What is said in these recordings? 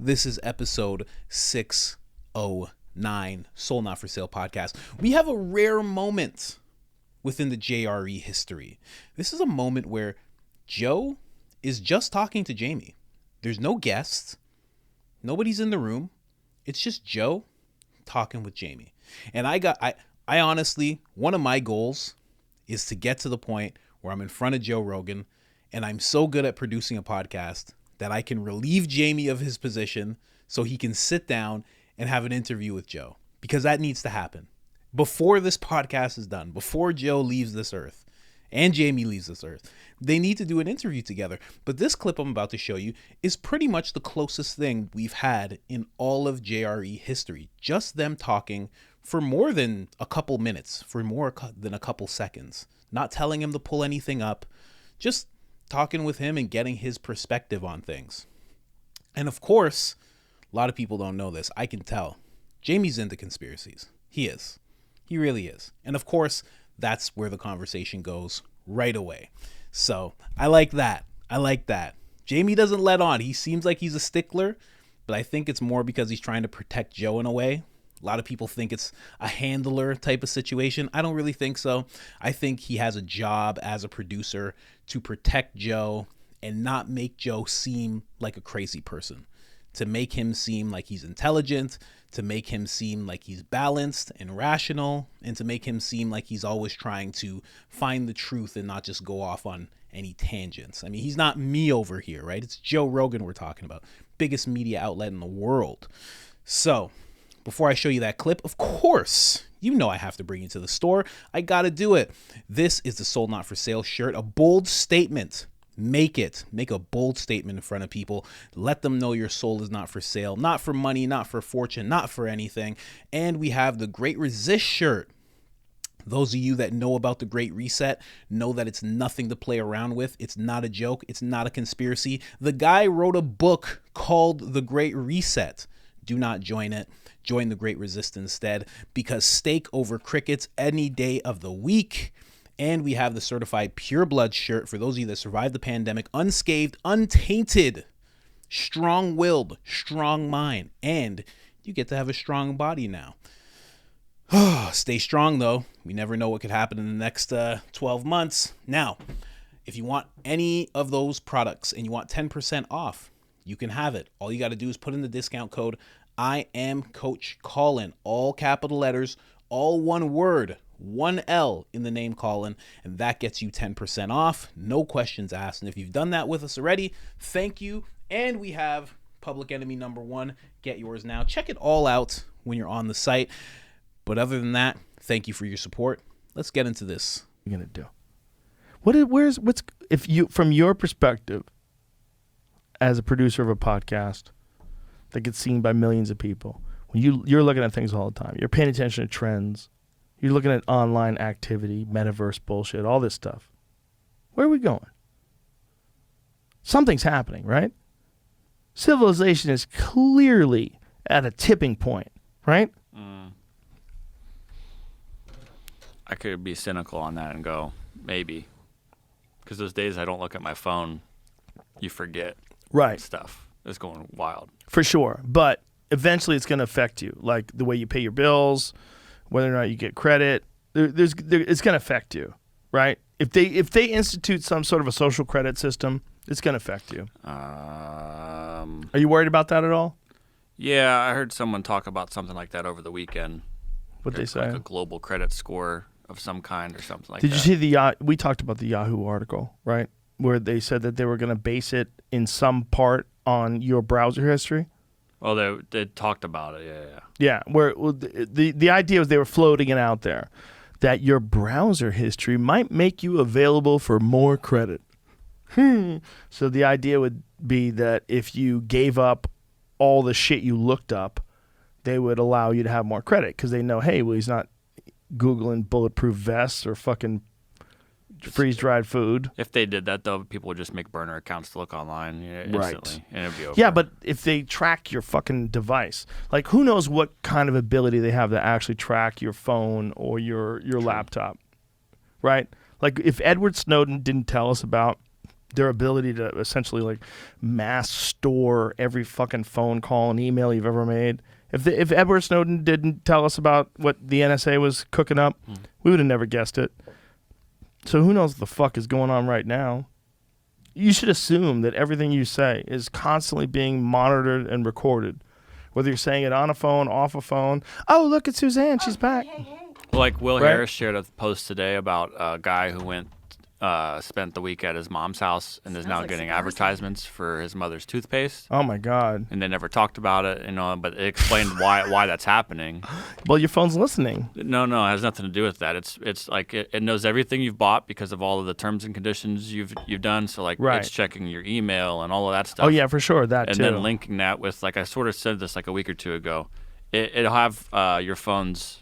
This is episode 609, Soul Not For Sale podcast. We have a rare moment within the JRE history. This is a moment where Joe is just talking to Jamie. There's no guests. Nobody's in the room. It's just Joe talking with Jamie. And I honestly, one of my goals is to get to the point where I'm in front of Joe Rogan and I'm so good at producing a podcast that I can relieve Jamie of his position so he can sit down and have an interview with Joe, because that needs to happen before this podcast is done, before Joe leaves this earth and Jamie leaves this earth. They need to do an interview together. But this clip I'm about to show you is pretty much the closest thing we've had in all of JRE history. Just them talking for more than a couple minutes, for more than a couple seconds, not telling him to pull anything up, just talking with him and getting his perspective on things. And of course, a lot of people don't know this. I can tell. Jamie's into conspiracies. He is. He really is. And of course, that's where the conversation goes right away. So I like that. Jamie doesn't let on. He seems like he's a stickler, but I think it's more because he's trying to protect Joe in a way. A lot of people think it's a handler type of situation. I don't really think so. I think he has a job as a producer to protect Joe and not make Joe seem like a crazy person, to make him seem like he's intelligent, to make him seem like he's balanced and rational, and to make him seem like he's always trying to find the truth and not just go off on any tangents. I mean, he's not me over here, right? It's Joe Rogan we're talking about, biggest media outlet in the world. So before I show you that clip, of course, you know I have to bring you to the store. I got to do it. This is the Soul Not For Sale shirt, a bold statement. Make a bold statement in front of people. Let them know your soul is not for sale, not for money, not for fortune, not for anything. And we have the Great Resist shirt. Those of you that know about the Great Reset know that it's nothing to play around with. It's not a joke. It's not a conspiracy. The guy wrote a book called The Great Reset. Do not join it. Join the Great Resist instead, because steak over crickets any day of the week. And we have the certified pure blood shirt for those of you that survived the pandemic, unscathed, untainted, strong-willed, strong mind. And you get to have a strong body now. Stay strong, though. We never know what could happen in the next 12 months. Now, if you want any of those products and you want 10% off, you can have it. All you got to do is put in the discount code I am Coach Colin, all capital letters, all one word, one L in the name Colin, and that gets you 10% off. No questions asked. And if you've done that with us already, thank you. And we have Public Enemy #1. Get yours now. Check it all out when you're on the site. But other than that, thank you for your support. Let's get into this. What are you gonna do? What's if you, from your perspective, as a producer of a podcast that gets seen by millions of people, when you're looking at things all the time, you're paying attention to trends, you're looking at online activity, metaverse bullshit, all this stuff. Where are we going? Something's happening, right? Civilization is clearly at a tipping point, right? I could be cynical on that and go, maybe. Because those days I don't look at my phone, you forget stuff. It's going wild. For sure. But eventually it's going to affect you, like the way you pay your bills, whether or not you get credit. It's going to affect you, right? If they institute some sort of a social credit system, it's going to affect you. Are you worried about that at all? Yeah, I heard someone talk about something like that over the weekend. What'd they say? Like a global credit score of some kind or something like that. Did you see we talked about the Yahoo article, right? Where they said that they were going to base it in some part on your browser history. Well, they talked about it, yeah. Yeah, where the idea was they were floating it out there that your browser history might make you available for more credit. So the idea would be that if you gave up all the shit you looked up, they would allow you to have more credit because they know, hey, well, he's not Googling bulletproof vests or fucking freeze-dried food. If they did that, though, people would just make burner accounts to look online instantly. Right. And it'd be over. Yeah, but if they track your fucking device, like who knows what kind of ability they have to actually track your phone or your laptop, right? Like if Edward Snowden didn't tell us about their ability to essentially like mass store every fucking phone call and email you've ever made. If Edward Snowden didn't tell us about what the NSA was cooking up, we would have never guessed it. So who knows what the fuck is going on right now? You should assume that everything you say is constantly being monitored and recorded, whether you're saying it on a phone, off a phone. Oh, look at Suzanne, she's back. Like Will Right. Harris shared a post today about a guy who spent the week at his mom's house and is now getting advertisements for his mother's toothpaste. Oh my God. And they never talked about it, but it explained why that's happening. Well, your phone's listening. No, it has nothing to do with that. It's like it knows everything you've bought because of all of the terms and conditions you've done. So like Right. it's checking your email and all of that stuff. Oh yeah, for sure, that and too. then linking that with, like I sort of said this like a week or two ago, it'll have your phone's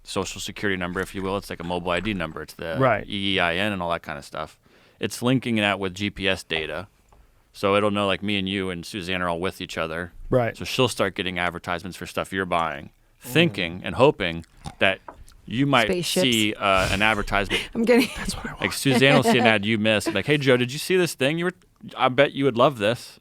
social security number, if you will. It's like a mobile ID number. It's the Right. EEIN and all that kind of stuff. It's linking that with GPS data. So it'll know like me and you and Suzanne are all with each other. Right. So she'll start getting advertisements for stuff you're buying, thinking and hoping that you might Spaceships. see an advertisement. I'm getting. Like Suzanne will see an ad you missed. Like, hey, Joe, did you see this thing? I bet you would love this.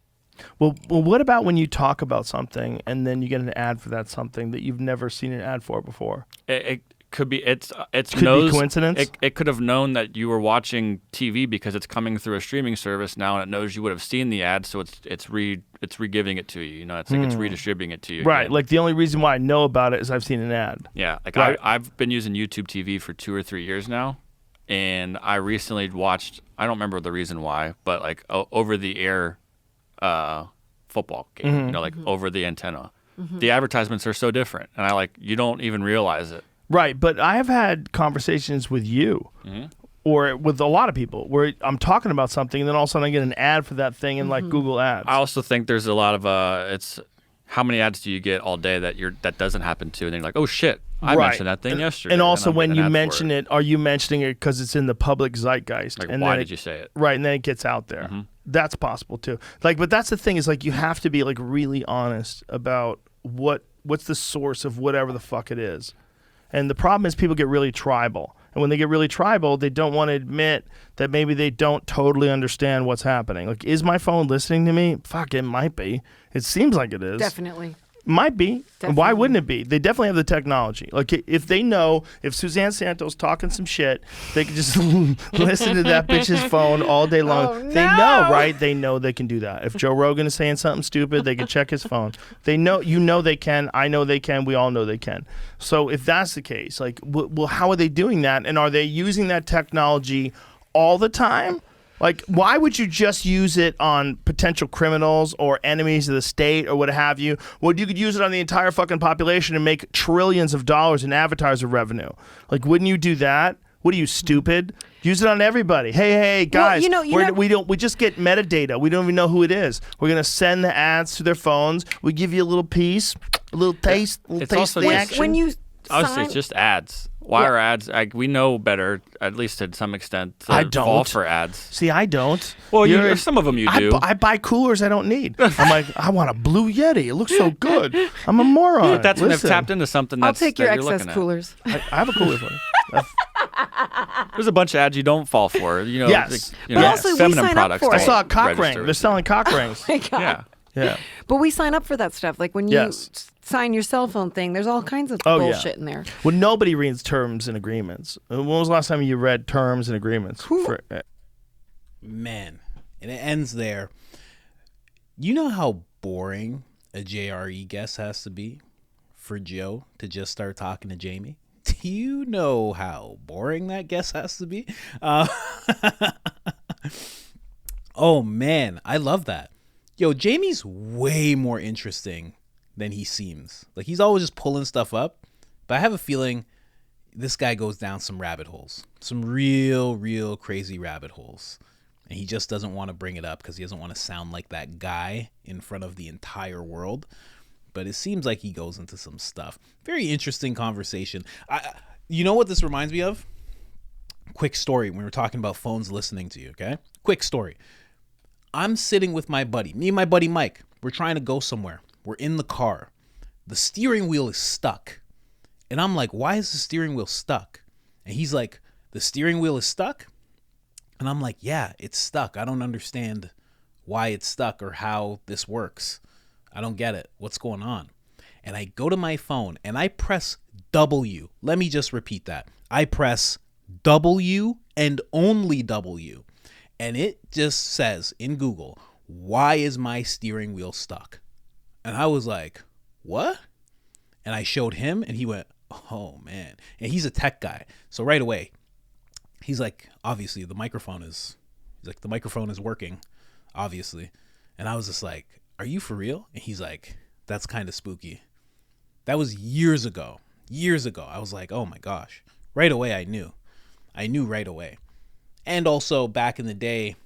Well, what about when you talk about something and then you get an ad for that something that you've never seen an ad for before? It could be it's Could be coincidence? It could have known that you were watching TV because it's coming through a streaming service now, and it knows you would have seen the ad, so it's re-giving it to you. You know, it's like it's redistributing it to you. Right. again. Like the only reason why I know about it is I've seen an ad. Yeah, like Right. I've been using YouTube TV for 2 or 3 years now, and I recently watched. I don't remember the reason why, but like over the air football game. You know, like over the antenna. The advertisements are so different, and you don't even realize it. Right, but I have had conversations with you or with a lot of people where I'm talking about something and then all of a sudden I get an ad for that thing in like Google Ads. I also think there's a lot of it's how many ads do you get all day that doesn't happen to, and then you're like, oh shit, I Right. mentioned that thing yesterday. And also I'm when getting you an ad mention for it, are you mentioning it because it's in the public zeitgeist? Like, and why then did you say it? Right, and then it gets out there. That's possible too. Like, but that's the thing is like you have to be like really honest about what's the source of whatever the fuck it is. And the problem is people get really tribal. And when they get really tribal, they don't want to admit that maybe they don't totally understand what's happening. Like, is my phone listening to me? Fuck, it might be. It seems like it is. Definitely. Might be. Definitely. Why wouldn't it be? They definitely have the technology. Like, if they know, if Suzanne Santos talking some shit, they can just listen to that bitch's phone all day long. Oh, They no. know, right? They know they can do that. If Joe Rogan is saying something stupid, they can check his phone. They know, you know they can. I know they can. We all know they can. So if that's the case, like, well, how are they doing that? And are they using that technology all the time? Like, why would you just use it on potential criminals or enemies of the state or what have you? Well, you could use it on the entire fucking population and make trillions of dollars in advertiser revenue. Like, wouldn't you do that? What are you, stupid? Use it on everybody. Hey, guys, we just get metadata. We don't even know who it is. We're going to send the ads to their phones. We give you a little piece, a little taste, a little It's taste also of the just- action. When you Honestly, it's just ads. Why are ads? We know better, at least to some extent. To I don't. fall for ads. See, I don't. Well, You're- some of them you do. I buy coolers I don't need. I'm like, I want a blue Yeti. It looks so good. I'm a moron. But that's when they've Listen, tapped into something. I'll That's, take your that you're excess looking at. coolers. I have a cooler for you. There's a bunch of ads you don't fall for. You know, Yes. like, you But know, also, we feminine sign up products. for I it. don't saw a cock ring. register They're with selling cock rings. My God. Yeah. Yeah. But we sign up for that stuff. Like when you Yes. sign your cell phone thing, there's all kinds of Oh, yeah. bullshit in there. Well, nobody reads terms and agreements. When was the last time you read terms and agreements? Man, and it ends there. You know how boring a JRE guest has to be for Joe to just start talking to Jamie? Do you know how boring that guest has to be? Oh, man, I love that. Yo, Jamie's way more interesting than he seems. Like, he's always just pulling stuff up, but I have a feeling this guy goes down some rabbit holes, some real crazy rabbit holes. And he just doesn't want to bring it up because he doesn't want to sound like that guy in front of the entire world. But it seems like he goes into some stuff. Very interesting conversation. You know what this reminds me of? Quick story. When we were talking about phones listening to you, okay? Quick story. I'm sitting with my buddy. Me and my buddy Mike. We're trying to go somewhere. We're in the car. The steering wheel is stuck. And I'm like, why is the steering wheel stuck? And he's like, the steering wheel is stuck? And I'm like, yeah, it's stuck. I don't understand why it's stuck or how this works. I don't get it. What's going on? And I go to my phone and I press W. Let me just repeat that. I press W and only W. And it just says in Google, why is my steering wheel stuck? And I was like, what? And I showed him and he went, oh man. And he's a tech guy. So right away, he's like, obviously the microphone is working, obviously. And I was just like, are you for real? And he's like, that's kind of spooky. That was years ago. I was like, oh my gosh. Right away, I knew right away. And also back in the day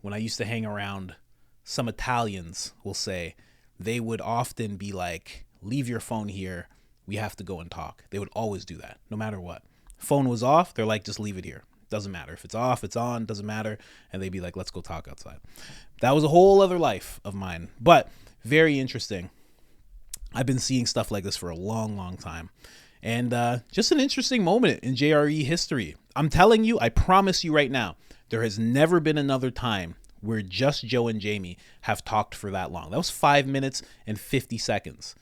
when I used to hang around, some Italians will say, they would often be like, leave your phone here. We have to go and talk. They would always do that, no matter what. Phone was off. They're like, just leave it here. Doesn't matter. If it's off, it's on, doesn't matter. And they'd be like, let's go talk outside. That was a whole other life of mine, but very interesting. I've been seeing stuff like this for a long, long time. And just an interesting moment in JRE history. I'm telling you, I promise you right now, there has never been another time where just Joe and Jamie have talked for that long. That was 5 minutes and 50 seconds.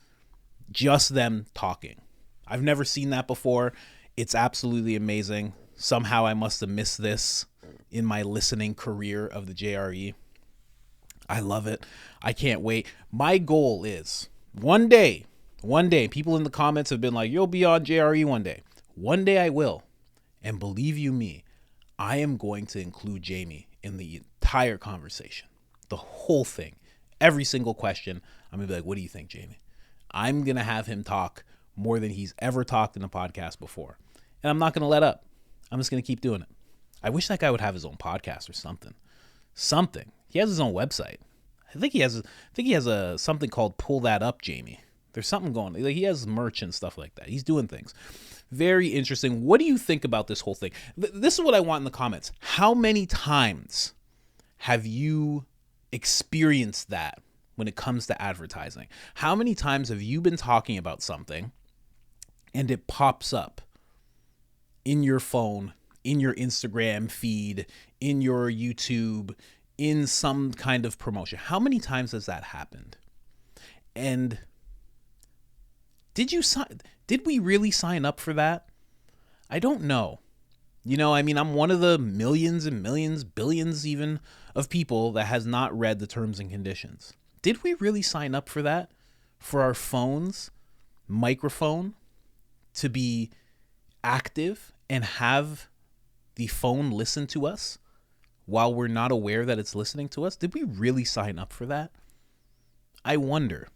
Just them talking. I've never seen that before. It's absolutely amazing. Somehow I must have missed this in my listening career of the JRE. I love it. I can't wait. My goal is one day, people in the comments have been like, you'll be on JRE one day. One day I will. And believe you me, I am going to include Jamie in the entire conversation. The whole thing. Every single question. I'm going to be like, what do you think, Jamie? I'm going to have him talk more than he's ever talked in a podcast before. And I'm not going to let up. I'm just going to keep doing it. I wish that guy would have his own podcast or something. He has his own website. I think he has a something called Pull That Up, Jamie. There's something going on. Like, he has merch and stuff like that. He's doing things. Very interesting. What do you think about this whole thing? This is what I want in the comments. How many times have you experienced that when it comes to advertising? How many times have you been talking about something and it pops up in your phone, in your Instagram feed, in your YouTube, in some kind of promotion? How many times has that happened? And did we really sign up for that? I don't know. I'm one of the millions and millions, billions even, of people that has not read the terms and conditions. Did we really sign up for that? For our phones, microphone, to be active and have the phone listen to us while we're not aware that it's listening to us? Did we really sign up for that? I wonder.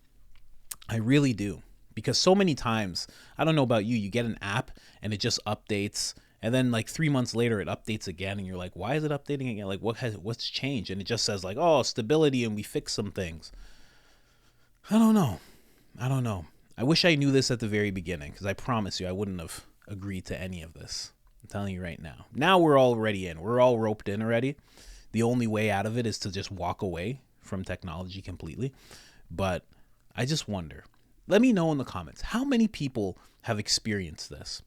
I really do. Because so many times, I don't know about you, you get an app and it just updates, and then like 3 months later it updates again, and you're like, why is it updating again? Like, what's changed? And it just says like, oh, stability, and we fixed some things. I don't know. I wish I knew this at the very beginning, because I promise you I wouldn't have agreed to any of this. I'm telling you right now. Now we're already in. We're all roped in already. The only way out of it is to just walk away from technology completely. But I just wonder. Let me know in the comments, how many people have experienced this?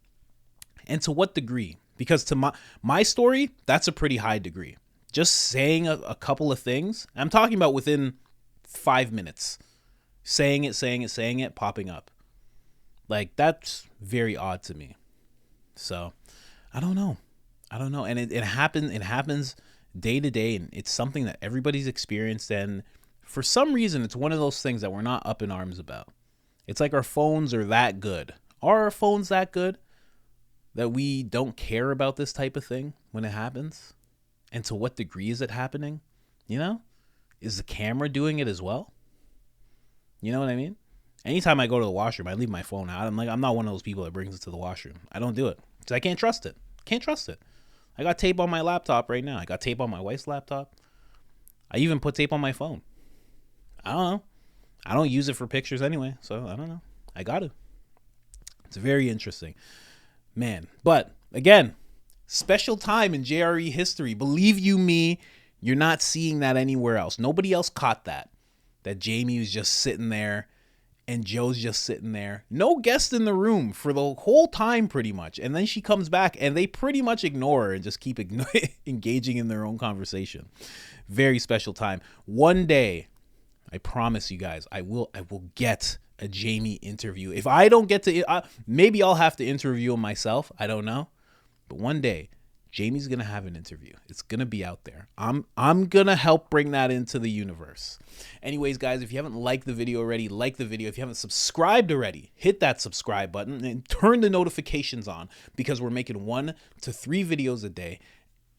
And to what degree? Because to my story, that's a pretty high degree. Just saying a couple of things. I'm talking about within 5 minutes. Saying it, popping up. Like, that's very odd to me. So, I don't know. And it happens day to day, and it's something that everybody's experienced, and for some reason, it's one of those things that we're not up in arms about. It's like our phones are that good. Are our phones that good that we don't care about this type of thing when it happens? And to what degree is it happening? Is the camera doing it as well? You know what I mean? Anytime I go to the washroom, I leave my phone out. I'm not one of those people that brings it to the washroom. I don't do it because I can't trust it. I got tape on my laptop right now. I got tape on my wife's laptop. I even put tape on my phone. I don't know. I don't use it for pictures anyway, so I don't know. I got to. It's very interesting. Man. But, again, special time in JRE history. Believe you me, you're not seeing that anywhere else. Nobody else caught that. That Jamie was just sitting there And Joe's just sitting there, no guest in the room for the whole time pretty much. And then she comes back and they pretty much ignore her and just keep engaging in their own conversation. Very special time. One day, I promise you guys, I will get a Jamie interview. If I don't get to, maybe I'll have to interview him myself. I don't know. But one day, Jamie's going to have an interview. It's going to be out there. I'm going to help bring that into the universe. Anyways, guys, if you haven't liked the video already, like the video. If you haven't subscribed already, hit that subscribe button and turn the notifications on because we're making 1 to 3 videos a day.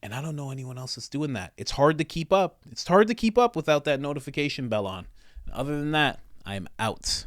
And I don't know anyone else that's doing that. It's hard to keep up. It's hard to keep up without that notification bell on. And other than that, I'm out.